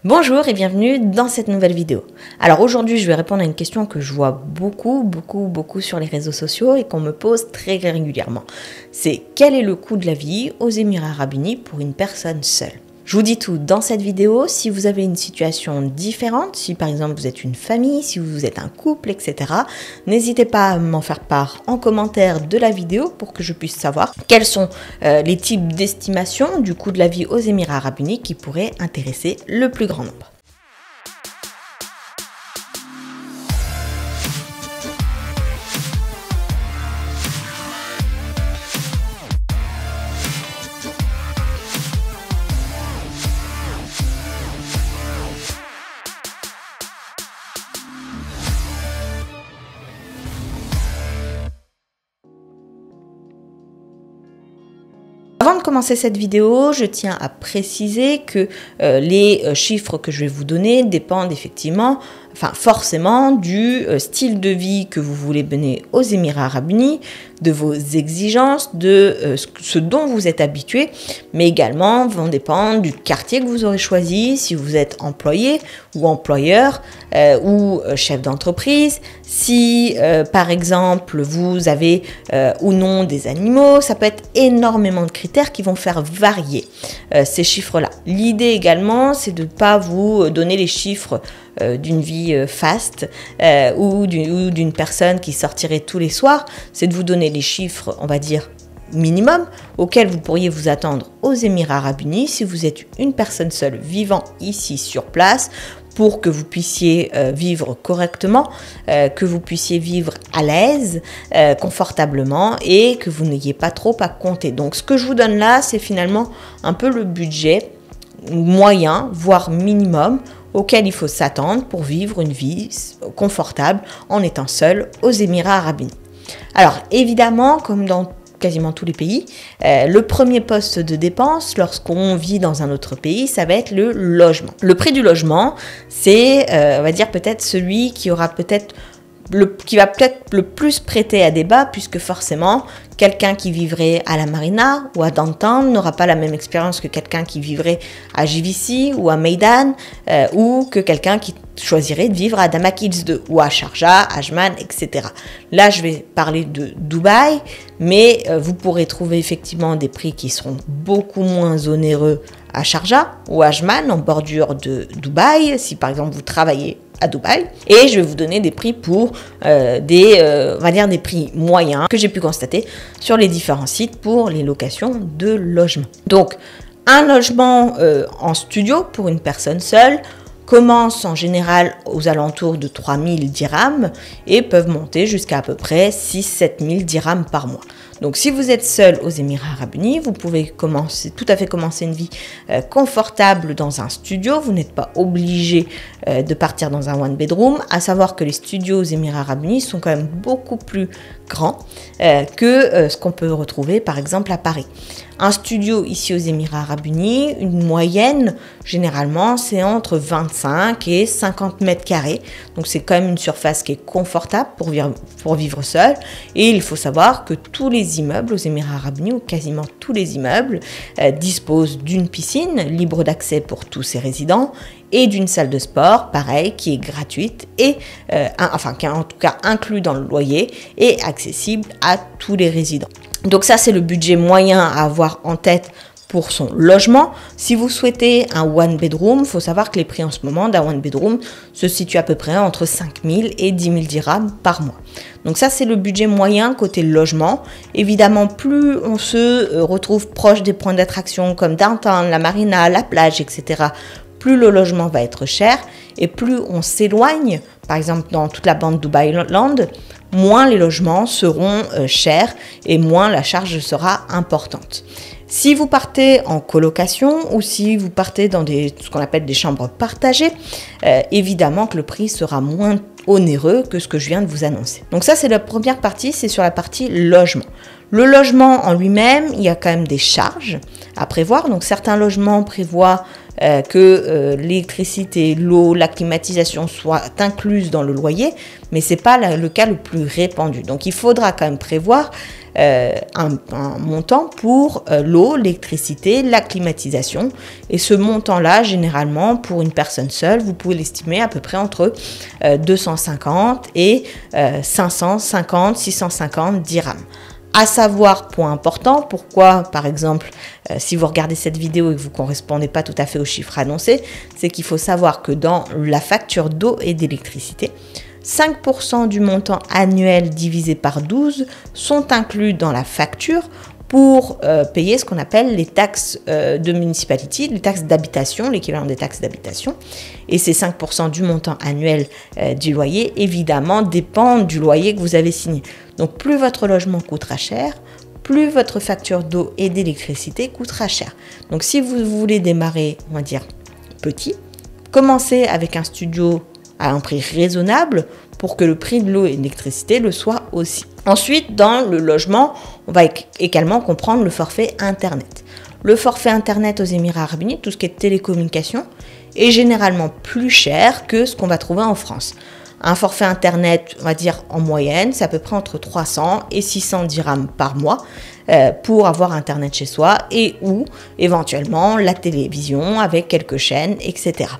Bonjour et bienvenue dans cette nouvelle vidéo. Alors aujourd'hui je vais répondre à une question que je vois beaucoup sur les réseaux sociaux et qu'on me pose très régulièrement. C'est quel est le coût de la vie aux Émirats Arabes Unis pour une personne seule? Je vous dis tout dans cette vidéo. Si vous avez une situation différente, si par exemple vous êtes une famille, si vous êtes un couple, etc., n'hésitez pas à m'en faire part en commentaire de la vidéo pour que je puisse savoir quels sont les types d'estimation du coût de la vie aux Émirats Arabes Unis qui pourraient intéresser le plus grand nombre. Avant de commencer cette vidéo, je tiens à préciser que les chiffres que je vais vous donner dépendent effectivement, forcément du style de vie que vous voulez mener aux Émirats Arabes Unis, de vos exigences, de ce dont vous êtes habitué, mais également vont dépendre du quartier que vous aurez choisi, si vous êtes employé ou employeur ou chef d'entreprise, si par exemple vous avez ou non des animaux. Ça peut être énormément de critères qui vont faire varier ces chiffres-là. L'idée également, c'est de ne pas vous donner les chiffres d'une vie faste ou d'une personne qui sortirait tous les soirs. C'est de vous donner les chiffres, on va dire, minimum auxquels vous pourriez vous attendre aux Émirats Arabes Unis si vous êtes une personne seule vivant ici sur place, pour que vous puissiez vivre correctement, que vous puissiez vivre à l'aise, confortablement et que vous n'ayez pas trop à compter. Donc ce que je vous donne là, c'est finalement un peu le budget moyen, voire minimum, auquel il faut s'attendre pour vivre une vie confortable en étant seul aux Émirats Arabes Unis. Alors évidemment, comme dans quasiment tous les pays, le premier poste de dépense lorsqu'on vit dans un autre pays, ça va être le logement. Le prix du logement, c'est, on va dire, peut-être celui qui aura qui va peut-être le plus prêter à débat, puisque forcément, quelqu'un qui vivrait à la Marina ou à Downtown n'aura pas la même expérience que quelqu'un qui vivrait à JVC ou à Meydan, ou que quelqu'un qui choisirait de vivre à Damakils 2 ou à Sharjah, Ajman, etc. Là, je vais parler de Dubaï, mais vous pourrez trouver effectivement des prix qui seront beaucoup moins onéreux à Sharjah ou à Ajman, en bordure de Dubaï, si par exemple vous travaillez à Dubaï. Et je vais vous donner des prix pour on va dire des prix moyens que j'ai pu constater sur les différents sites pour les locations de logements. Donc, un logement en studio pour une personne seule commence en général aux alentours de 3000 dirhams et peuvent monter jusqu'à à peu près 6-7 000 dirhams par mois. Donc si vous êtes seul aux Émirats Arabes Unis, vous pouvez tout à fait commencer une vie confortable dans un studio. Vous n'êtes pas obligé de partir dans un one bedroom. À savoir que les studios aux Émirats Arabes Unis sont quand même beaucoup plus grands que ce qu'on peut retrouver par exemple à Paris. Un studio ici aux Émirats Arabes Unis, une moyenne, généralement, c'est entre 25 et 50 mètres carrés. Donc, c'est quand même une surface qui est confortable pour vivre seul. Et il faut savoir que tous les immeubles aux Émirats Arabes Unis, ou quasiment tous les immeubles, disposent d'une piscine libre d'accès pour tous ses résidents et d'une salle de sport, pareil, qui est gratuite et, qui est en tout cas inclus dans le loyer et accessible à tous les résidents. Donc ça, c'est le budget moyen à avoir en tête pour son logement. Si vous souhaitez un one bedroom, il faut savoir que les prix en ce moment d'un one bedroom se situent à peu près entre 5 000 et 10 000 dirhams par mois. Donc ça, c'est le budget moyen côté logement. Évidemment, plus on se retrouve proche des points d'attraction comme Downtown, la Marina, la plage, etc., plus le logement va être cher et plus on s'éloigne, par exemple dans toute la bande Dubai Land, moins les logements seront chers et moins la charge sera importante. Si vous partez en colocation ou si vous partez dans ce qu'on appelle des chambres partagées, évidemment que le prix sera moins onéreux que ce que je viens de vous annoncer. Donc ça, c'est la première partie, c'est sur la partie logement. Le logement en lui-même, il y a quand même des charges à prévoir. Donc certains logements prévoient que l'électricité, l'eau, la climatisation soient incluses dans le loyer, mais ce n'est pas le cas le plus répandu. Donc il faudra quand même prévoir un montant pour l'eau, l'électricité, la climatisation. Et ce montant-là, généralement, pour une personne seule, vous pouvez l'estimer à peu près entre 250 et 550, 650 dirhams. À savoir, point important, pourquoi, par exemple, si vous regardez cette vidéo et que vous ne correspondez pas tout à fait aux chiffres annoncés, c'est qu'il faut savoir que dans la facture d'eau et d'électricité, 5% du montant annuel divisé par 12 sont inclus dans la facture pour payer ce qu'on appelle les taxes de municipalité, les taxes d'habitation, l'équivalent des taxes d'habitation. Et ces 5% du montant annuel du loyer, évidemment, dépendent du loyer que vous avez signé. Donc, plus votre logement coûtera cher, plus votre facture d'eau et d'électricité coûtera cher. Donc, si vous voulez démarrer, on va dire, petit, commencez avec un studio à un prix raisonnable pour que le prix de l'eau et de l'électricité le soit aussi. Ensuite, dans le logement, on va également comprendre le forfait Internet. Le forfait Internet aux Émirats Arabes Unis, tout ce qui est télécommunication, est généralement plus cher que ce qu'on va trouver en France. Un forfait Internet, on va dire en moyenne, c'est à peu près entre 300 et 600 dirhams par mois pour avoir Internet chez soi et ou éventuellement la télévision avec quelques chaînes, etc.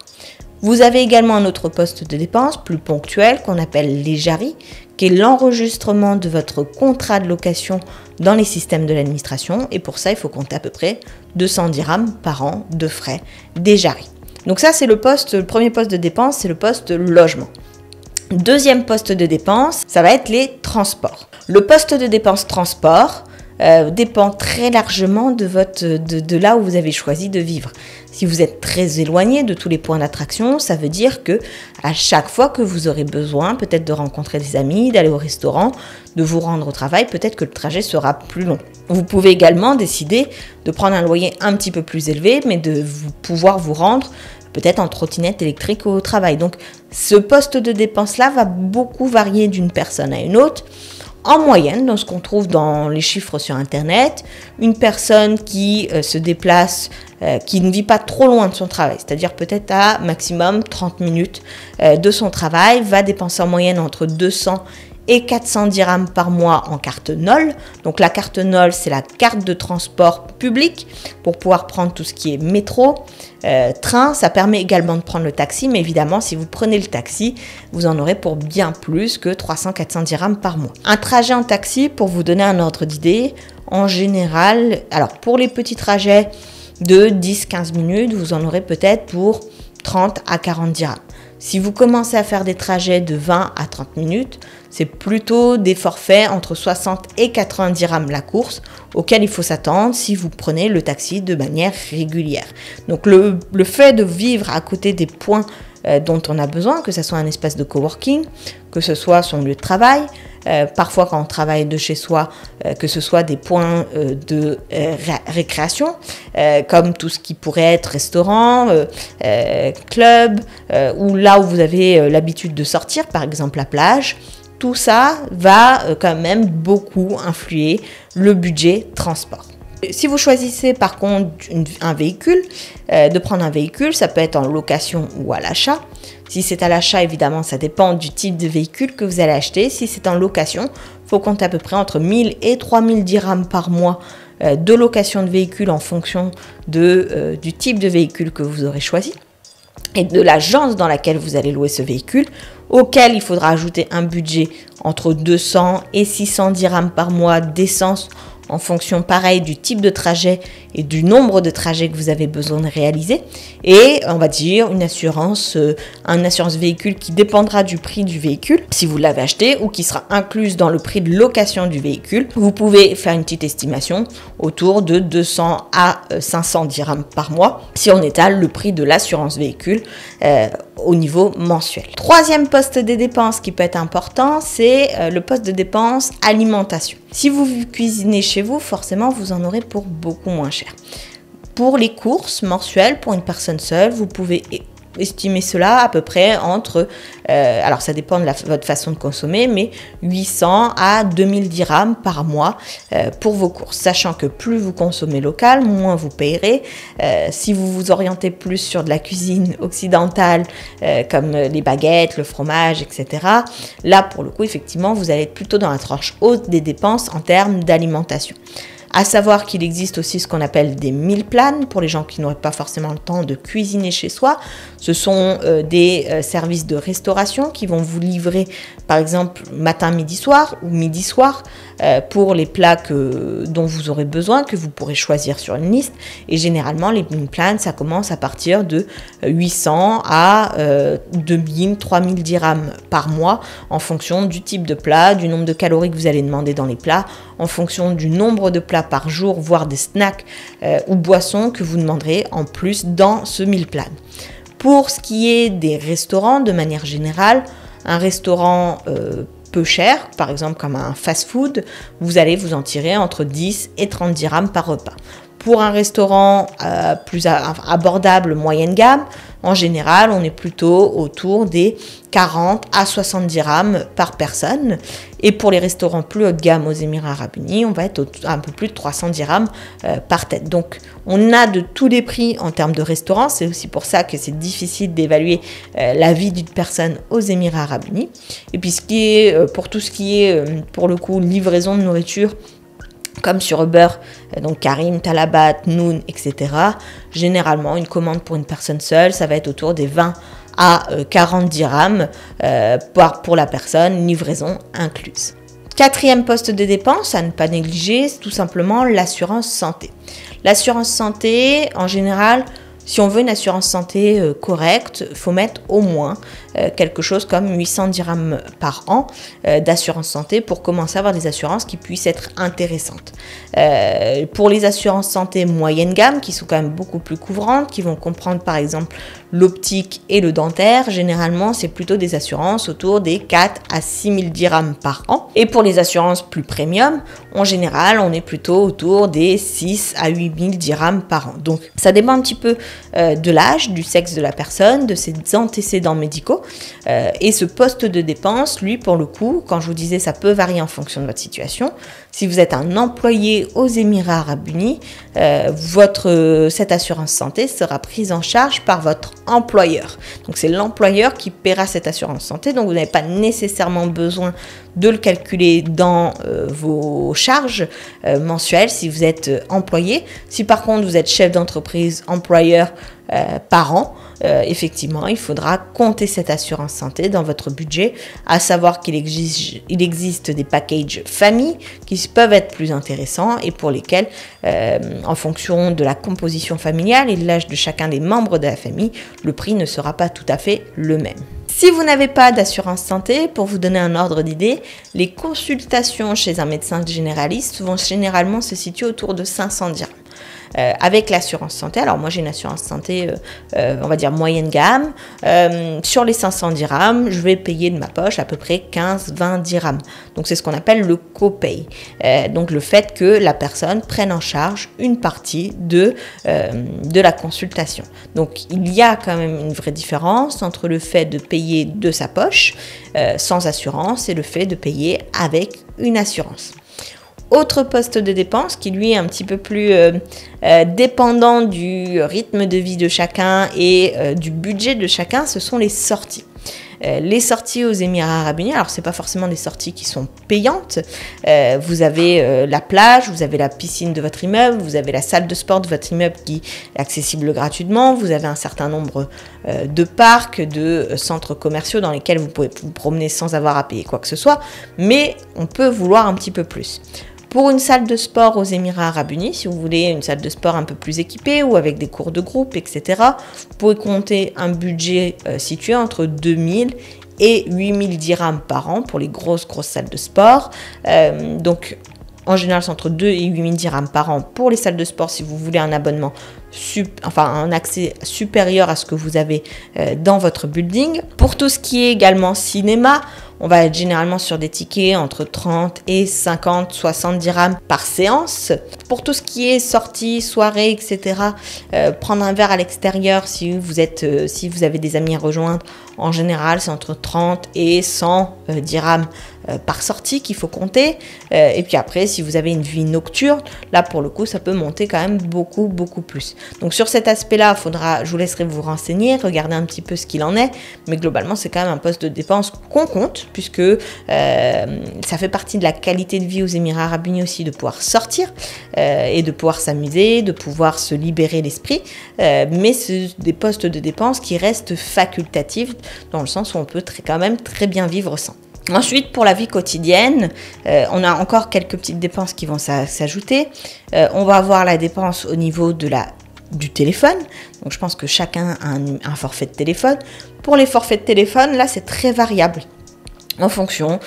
Vous avez également un autre poste de dépense plus ponctuel qu'on appelle les JARI, qui est l'enregistrement de votre contrat de location dans les systèmes de l'administration. Et pour ça, il faut compter à peu près 200 dirhams par an de frais des JARI. Donc ça, c'est le premier poste de dépense, c'est le poste logement. Deuxième poste de dépense, ça va être les transports. Le poste de dépense transport dépend très largement de là où vous avez choisi de vivre. Si vous êtes très éloigné de tous les points d'attraction, ça veut dire que à chaque fois que vous aurez besoin, peut-être de rencontrer des amis, d'aller au restaurant, de vous rendre au travail, peut-être que le trajet sera plus long. Vous pouvez également décider de prendre un loyer un petit peu plus élevé, mais de pouvoir vous rendre peut-être en trottinette électrique au travail. Donc, ce poste de dépense-là va beaucoup varier d'une personne à une autre. En moyenne, dans ce qu'on trouve dans les chiffres sur Internet, une personne qui se déplace, qui ne vit pas trop loin de son travail, c'est-à-dire peut-être à maximum 30 minutes de son travail, va dépenser en moyenne entre 200 et 400 dirhams par mois en carte NOL. Donc la carte NOL, c'est la carte de transport public pour pouvoir prendre tout ce qui est métro, train. Ça permet également de prendre le taxi, mais évidemment, si vous prenez le taxi, vous en aurez pour bien plus que 300-400 dirhams par mois. Un trajet en taxi, pour vous donner un ordre d'idée, en général, alors pour les petits trajets de 10-15 minutes, vous en aurez peut-être pour 30 à 40 dirhams. Si vous commencez à faire des trajets de 20 à 30 minutes, c'est plutôt des forfaits entre 60 et 80 dirhams la course, auquel il faut s'attendre si vous prenez le taxi de manière régulière. Donc le fait de vivre à côté des points dont on a besoin, que ce soit un espace de coworking, que ce soit son lieu de travail, parfois quand on travaille de chez soi, que ce soit des points de récréation, comme tout ce qui pourrait être restaurant, club, ou là où vous avez l'habitude de sortir, par exemple la plage. Tout ça va quand même beaucoup influer le budget transport. Si vous choisissez par contre un véhicule, de prendre un véhicule, ça peut être en location ou à l'achat. Si c'est à l'achat, évidemment, ça dépend du type de véhicule que vous allez acheter. Si c'est en location, il faut compter à peu près entre 1000 et 3000 dirhams par mois de location de véhicule en fonction du type de véhicule que vous aurez choisi et de l'agence dans laquelle vous allez louer ce véhicule, auquel il faudra ajouter un budget entre 200 et 600 dirhams par mois d'essence en fonction pareil du type de trajet et du nombre de trajets que vous avez besoin de réaliser, et on va dire une assurance véhicule qui dépendra du prix du véhicule si vous l'avez acheté ou qui sera incluse dans le prix de location du véhicule. Vous pouvez faire une petite estimation autour de 200 à 500 dirhams par mois si on étale le prix de l'assurance véhicule au niveau mensuel. Troisième poste des dépenses qui peut être important, c'est le poste de dépenses alimentation. Si vous cuisinez chez vous, forcément, vous en aurez pour beaucoup moins cher. Pour les courses mensuelles, pour une personne seule, vous pouvez estimez cela à peu près entre, alors ça dépend de votre façon de consommer, mais 800 à 2000 dirhams par mois pour vos courses. Sachant que plus vous consommez local, moins vous payerez. Si vous vous orientez plus sur de la cuisine occidentale, comme les baguettes, le fromage, etc., là pour le coup, effectivement, vous allez être plutôt dans la tranche haute des dépenses en termes d'alimentation. À savoir qu'il existe aussi ce qu'on appelle des meal plans pour les gens qui n'auraient pas forcément le temps de cuisiner chez soi. Ce sont des services de restauration qui vont vous livrer par exemple matin, midi, soir ou midi, soir pour les plats dont vous aurez besoin, que vous pourrez choisir sur une liste. Et généralement, les meal plans, ça commence à partir de 800 à 2000, 3000 dirhams par mois en fonction du type de plat, du nombre de calories que vous allez demander dans les plats, en fonction du nombre de plats par jour, voire des snacks ou boissons que vous demanderez en plus dans ce meal plan. Pour ce qui est des restaurants, de manière générale, un restaurant peu cher, par exemple comme un fast-food, vous allez vous en tirer entre 10 et 30 dirhams par repas. Pour un restaurant plus abordable, moyenne gamme, en général, on est plutôt autour des 40 à 70 dirhams par personne. Et pour les restaurants plus haut de gamme aux Émirats Arabes Unis, on va être un peu plus de 300 dirhams par tête. Donc, on a de tous les prix en termes de restaurants. C'est aussi pour ça que c'est difficile d'évaluer la vie d'une personne aux Émirats Arabes Unis. Et puis, pour tout ce qui est, pour le coup, livraison de nourriture, comme sur Uber, donc Careem, Talabat, Noon, etc. Généralement, une commande pour une personne seule, ça va être autour des 20 à 40 dirhams pour la personne, livraison incluse. Quatrième poste de dépense à ne pas négliger, c'est tout simplement l'assurance santé. L'assurance santé, en général, si on veut une assurance santé correcte, il faut mettre au moins quelque chose comme 800 dirhams par an d'assurance santé pour commencer à avoir des assurances qui puissent être intéressantes. Pour les assurances santé moyenne gamme, qui sont quand même beaucoup plus couvrantes, qui vont comprendre par exemple l'optique et le dentaire, généralement c'est plutôt des assurances autour des 4 à 6 000 dirhams par an. Et pour les assurances plus premium, en général on est plutôt autour des 6 à 8 000 dirhams par an. Donc ça dépend un petit peu de l'âge, du sexe de la personne, de ses antécédents médicaux. Et ce poste de dépense, lui, pour le coup, quand je vous disais, ça peut varier en fonction de votre situation. Si vous êtes un employé aux Émirats Arabes Unis, cette assurance santé sera prise en charge par votre employeur. Donc c'est l'employeur qui paiera cette assurance santé. Donc vous n'avez pas nécessairement besoin de le calculer dans vos charges mensuelles si vous êtes employé. Si par contre vous êtes chef d'entreprise, employeur, parent, effectivement, il faudra compter cette assurance santé dans votre budget, à savoir qu'il existe des packages famille qui peuvent être plus intéressants et pour lesquels, en fonction de la composition familiale et de l'âge de chacun des membres de la famille, le prix ne sera pas tout à fait le même. Si vous n'avez pas d'assurance santé, pour vous donner un ordre d'idée, les consultations chez un médecin généraliste vont généralement se situer autour de 500 dirhams. Avec l'assurance santé, alors moi j'ai une assurance santé on va dire moyenne gamme, sur les 500 dirhams je vais payer de ma poche à peu près 15-20 dirhams, donc c'est ce qu'on appelle le copay, donc le fait que la personne prenne en charge une partie de la consultation. Donc il y a quand même une vraie différence entre le fait de payer de sa poche sans assurance et le fait de payer avec une assurance. Autre poste de dépense qui lui est un petit peu plus dépendant du rythme de vie de chacun et du budget de chacun, ce sont les sorties. Les sorties aux Émirats Arabes Unis, alors c'est pas forcément des sorties qui sont payantes, vous avez la plage, vous avez la piscine de votre immeuble, vous avez la salle de sport de votre immeuble qui est accessible gratuitement, vous avez un certain nombre de parcs, de centres commerciaux dans lesquels vous pouvez vous promener sans avoir à payer quoi que ce soit, mais on peut vouloir un petit peu plus. Pour une salle de sport aux Émirats Arabes Unis, si vous voulez une salle de sport un peu plus équipée ou avec des cours de groupe, etc., vous pouvez compter un budget situé entre 2000 et 8000 dirhams par an pour les grosses salles de sport. Donc, en général, c'est entre 2 et 8000 dirhams par an pour les salles de sport si vous voulez un abonnement, un accès supérieur à ce que vous avez dans votre building. Pour tout ce qui est également cinéma, On va être généralement sur des tickets entre 30 et 50, 70 dirhams par séance. Pour tout ce qui est sortie, soirée, etc., prendre un verre à l'extérieur si vous avez des amis à rejoindre, en général, c'est entre 30 et 100 dirhams par sortie qu'il faut compter. Et puis après, si vous avez une vie nocturne, là, pour le coup, ça peut monter quand même beaucoup, beaucoup plus. Donc, sur cet aspect-là, je vous laisserai vous renseigner, regarder un petit peu ce qu'il en est. Mais globalement, c'est quand même un poste de dépense qu'on compte, puisque ça fait partie de la qualité de vie aux Émirats Arabes Unis aussi, de pouvoir sortir et de pouvoir s'amuser, de pouvoir se libérer l'esprit. Mais c'est des postes de dépenses qui restent facultatifs, dans le sens où on peut quand même très bien vivre sans. Ensuite, pour la vie quotidienne, on a encore quelques petites dépenses qui vont s'ajouter. On va avoir la dépense au niveau du téléphone. Donc, je pense que chacun a un forfait de téléphone. Pour les forfaits de téléphone, là, c'est très variable en fonction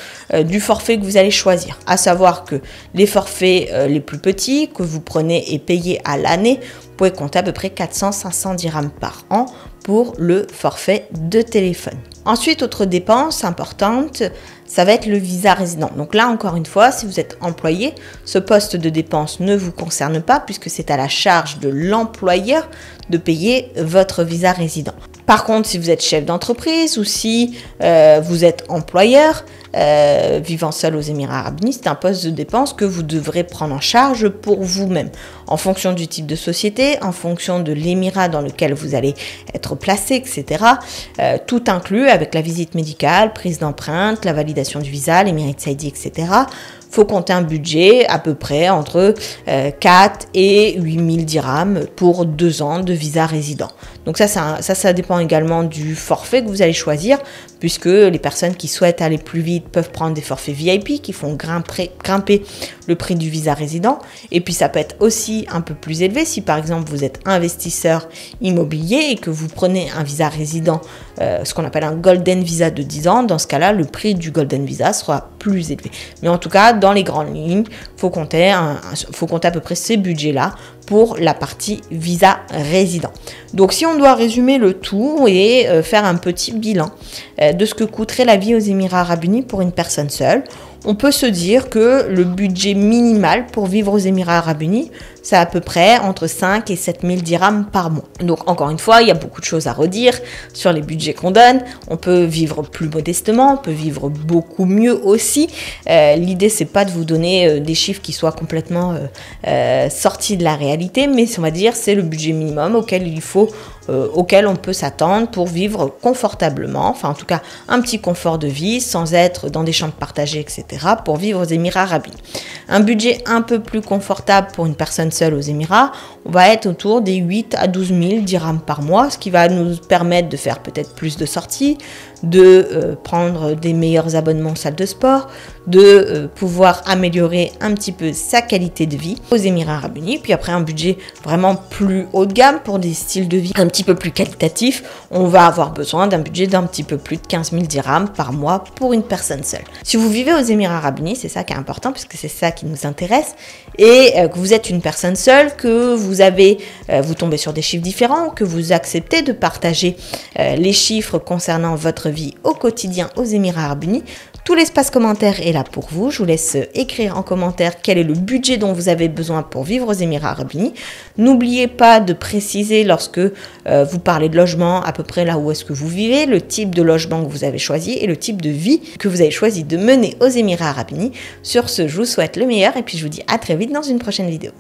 du forfait que vous allez choisir. À savoir que les forfaits les plus petits que vous prenez et payez à l'année, vous pouvez compter à peu près 400-500 dirhams par an pour le forfait de téléphone. Ensuite, autre dépense importante, ça va être le visa résident. Donc là, encore une fois, si vous êtes employé, ce poste de dépense ne vous concerne pas puisque c'est à la charge de l'employeur de payer votre visa résident. Par contre, si vous êtes chef d'entreprise ou si vous êtes employeur, vivant seul aux Émirats Arabes Unis, c'est un poste de dépense que vous devrez prendre en charge pour vous-même, en fonction du type de société, en fonction de l'émirat dans lequel vous allez être placé, etc. Tout inclus avec la visite médicale, prise d'empreinte, la validation du visa, l'Emirates ID, etc. Faut compter un budget à peu près entre 4 et 8 000 dirhams pour 2 ans de visa résident. Donc ça dépend également du forfait que vous allez choisir, puisque les personnes qui souhaitent aller plus vite peuvent prendre des forfaits VIP qui font grimper le prix du visa résident. Et puis ça peut être aussi un peu plus élevé si par exemple vous êtes investisseur immobilier et que vous prenez un visa résident, ce qu'on appelle un golden visa de 10 ans. Dans ce cas-là, le prix du golden visa sera plus élevé. Mais en tout cas, dans les grandes lignes, faut compter à peu près ces budgets-là pour la partie visa résident. Donc si on doit résumer le tout et faire un petit bilan de ce que coûterait la vie aux Émirats Arabes Unis pour une personne seule, on peut se dire que le budget minimal pour vivre aux Émirats Arabes Unis, c'est à peu près entre 5 et 7 000 dirhams par mois. Donc encore une fois, il y a beaucoup de choses à redire sur les budgets qu'on donne. On peut vivre plus modestement, on peut vivre beaucoup mieux aussi. L'idée, c'est pas de vous donner des chiffres qui soient complètement sortis de la réalité, mais on va dire c'est le budget minimum auquel on peut s'attendre pour vivre confortablement, enfin en tout cas un petit confort de vie sans être dans des chambres partagées, etc. pour vivre aux Émirats Arabes Unis. Un budget un peu plus confortable pour une personne seule aux Émirats, on va être autour des 8 à 12 000 dirhams par mois, ce qui va nous permettre de faire peut-être plus de sorties, de prendre des meilleurs abonnements salle de sport, de pouvoir améliorer un petit peu sa qualité de vie aux Émirats Arabes Unis. Puis après un budget vraiment plus haut de gamme pour des styles de vie un petit peu plus qualitatifs, on va avoir besoin d'un budget d'un petit peu plus de 15 000 dirhams par mois pour une personne seule. Si vous vivez aux Émirats Arabes Unis, c'est ça qui est important puisque c'est ça qui nous intéresse, et que vous êtes une personne seule, que vous tombez sur des chiffres différents, que vous acceptez de partager les chiffres concernant votre vie au quotidien aux Émirats Arabes Unis, tout l'espace commentaire est là pour vous. Je vous laisse écrire en commentaire quel est le budget dont vous avez besoin pour vivre aux Émirats Arabes Unis. N'oubliez pas de préciser lorsque vous parlez de logement à peu près là où est-ce que vous vivez, le type de logement que vous avez choisi et le type de vie que vous avez choisi de mener aux Émirats Arabes Unis. Sur ce, je vous souhaite le meilleur et puis je vous dis à très vite dans une prochaine vidéo.